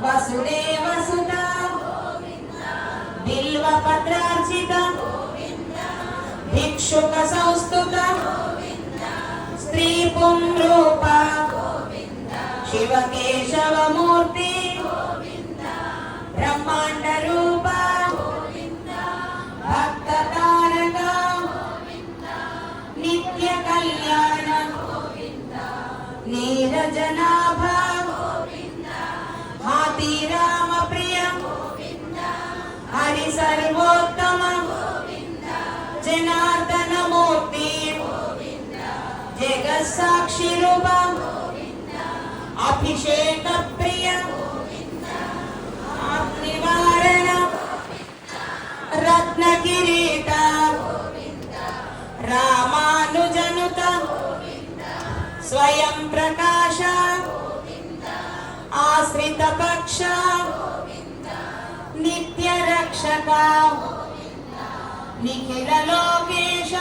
वसुदेवसुत बिल्वपत्रार्चित भिक्षुकसंस्तुत स्त्रीपुंरूप शिवकेशवमूर्ति ब्रह्माण्डरूप भक्ततारक नित्यकल्याण नीरजनाभ हाथीरामप्रिय हरिसर्वोत्तम जनार्दनमूर्ति जगत्साक्षिरूप अभिषेकप्रिय निवारण रत्नकिरीट रामानुजनुत स्वयं प्रकाश आश्रित पक्ष नित्य रक्षक निखिल लोकेश